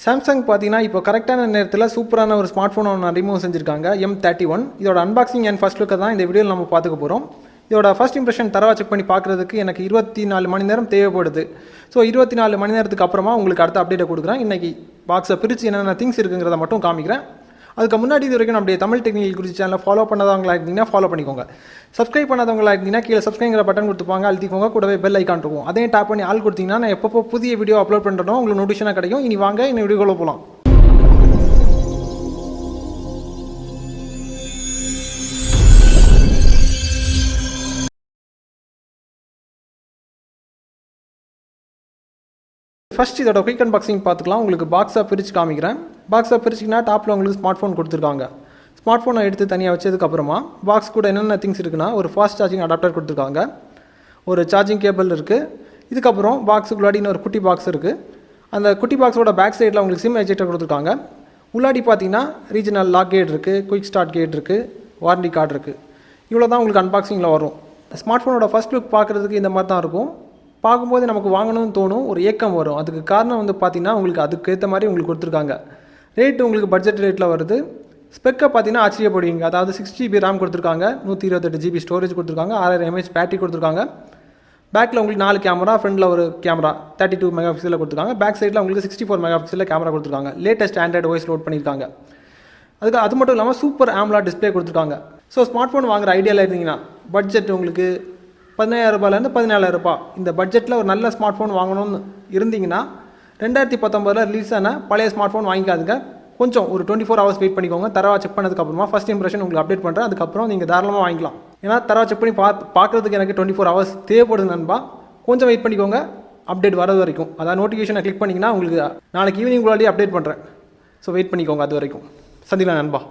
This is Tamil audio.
சாம்சங் பார்த்தீங்கன்னா இப்போ கரெக்டான நேரத்தில் சூப்பரான ஒரு ஸ்மார்ட் ஃபோன் ஒன்று அறிமுகம் செஞ்சுருக்காங்க M31. இதோட அன்பாக்சிங் அண்ட் ஃபஸ்ட் லுக்கை தான் இந்த வீடியோவில் நம்ம பார்த்துக்க போகிறோம். இதோட ஃபஸ்ட் இம்ப்ரெஷன் தரவா செக் பண்ணி பார்க்குறதுக்கு எனக்கு 24 மணி நேரம் தேவைப்படுது. ஸோ 24 மணி நேரத்துக்கு அப்புறமா உங்களுக்கு அடுத்த அப்டேட்டை கொடுக்குறேன். இன்றைக்கி பாக்ஸை பிரித்து என்னென்ன திங்ஸ் இருக்குங்கிறத மட்டும் காமிக்கிறேன். அதுக்கு முன்னாடி இது வரைக்கும் நம்முடைய தமிழ் டெக்னிக்கல் குறித்து சேனலை ஃபாலோ பண்ணாதவங்களா இருந்தீங்கன்னா ஃபாலோ பண்ணிக்கோங்க. சப்ஸ்கிரைப் பண்ணாதவங்களா இருந்தீங்கன்னா கீழே சப்ஸ்கிரைங்கிற பட்டன் கொடுத்துப்பாங்க, அழுத்திக்கோங்க. கூடவே பெல் ஐக்கான் இருக்கும், அதையும் டாப் பண்ணி ஆள் கொடுத்தீங்கன்னா நான் எப்பப்போ புதிய வீடியோ அப்லோட் பண்ணுறோம் உங்களுக்கு நோட்டிஃபிகேஷனாக கிடைக்கும். இனி வாங்க இந்த வீடியோக்குள்ளே போகலாம். ஃபஸ்ட் இதோட குயிக் அன்பாக்சிங் பார்த்துக்கலாம். உங்களுக்கு பாக்ஸாக பிரித்து காமிக்கிறேன். பாக்ஸாக பிரிச்சிங்கன்னா டாப்பில் உங்களுக்கு ஸ்மார்ட் ஃபோன் கொடுத்துருக்காங்க. ஸ்மார்ட் ஃபோனை எடுத்து தனியாக வச்சதுக்கப்புறமா பாக்ஸ் கூட என்னென்ன திங்ஸ் இருக்குன்னா ஒரு ஃபாஸ்ட் சார்ஜிங் அடாப்டர் கொடுத்துருக்காங்க, ஒரு சார்ஜிங் கேபிள் இருக்குது. இதுக்கப்புறம் பாக்ஸுக்குள்ளாடி இன்னொரு குட்டி பாக்ஸ் இருக்குது. அந்த குட்டி பாக்ஸோட பேக் சைடில் உங்களுக்கு சிம் எஜெக்டர் கொடுத்துருக்காங்க. உள்ளாடி பார்த்தீங்கன்னா ரீஜனல் லாக் கேட் இருக்குது, குயிக் ஸ்டார்ட் கேட் இருக்குது, வாரண்டி கார்டு இருக்குது. இவ்வளோ தான் உங்களுக்கு அன்பாக்சிங்கில் வரும். ஸ்மார்ட் ஃபோனோட ஃபஸ்ட் லுக் பார்க்குறதுக்கு இந்த மாதிரி தான் இருக்கும். பார்க்கும்போது நமக்கு வாங்கணும்னு தோணும், ஒரு ஏக்கம் வரும். அதுக்கு காரணம் பார்த்தீங்கன்னா உங்களுக்கு அதுக்கேற்ற மாதிரி உங்களுக்கு கொடுத்துருக்காங்க. ரேட்டு உங்களுக்கு பட்ஜெட் ரேட்டில் வருது. ஸ்பெக்கை பார்த்தீங்கன்னா ஆச்சரியப்படுவீங்க. அதாவது 6GB RAM கொடுத்துருக்காங்க, 128GB ஸ்டோரேஜ் கொடுத்துருக்காங்க, 6000 mAh பேட்டரி கொடுத்துருக்காங்க. பேக்கில் உங்களுக்கு 4 கேமரா, ஃப்ரண்டில் ஒரு கேமரா 32 மெகாபிக்சலில் கொடுத்துருக்காங்க. பேக் சைடில் உங்களுக்கு 64 மெகாபிக்சலில் கேமரா கொடுத்துருக்காங்க. லேட்டஸ்ட் ஆண்ட்ராய்டு ஓஎஸ் லோட் பண்ணியிருக்காங்க. அது மட்டும் இல்லாமல் சூப்பர் AMOLED டிஸ்பிளே கொடுத்துருக்காங்க. ஸோ ஸ்மார்ட் ஃபோன் வாங்குற ஐடியாவில் இருந்தீங்கன்னா பட்ஜெட் உங்களுக்கு 15000 ரூபாயிலேருந்து 14000 ரூபாய் இந்த பட்ஜெட்டில் ஒரு நல்ல ஸ்மார்ட் ஃபோன் வாங்கணும்னு இருந்தீங்கன்னா 2019 ரிலீஸ் ஆன பழைய ஸ்மார்ட் ஃபோன் வாங்கிக்காதுங்க. கொஞ்சம் ஒரு 24 ஹவர்ஸ் வெயிட் பண்ணிக்கோங்க. தரவா செக் பண்ணதுக்கப்புறமா ஃபஸ்ட் இம்ப்ரெஷன் உங்களுக்கு அப்டேட் பண்ணுறேன். அதுக்கப்புறம் நீங்கள் தாராளமாக வாங்கிக்கலாம். ஏன்னா தரவா செக் பண்ணி பார்க்குறதுக்கு எனக்கு 24 ஹவர்ஸ் தேவைப்படுது நண்பா. கொஞ்சம் வெயிட் பண்ணிக்கோங்க அப்டேட் வரது வரைக்கும். அதாவது நோட்டிஃபிகேஷனை கிளிக் பண்ணிங்கன்னா உங்களுக்கு நாளைக்கு ஈவினிங் குள்ளாடி அப்டேட் பண்ணுறேன். ஸோ வெயிட் பண்ணிக்கோங்க, அது வரைக்கும். சந்திக்கலாம் நண்பா.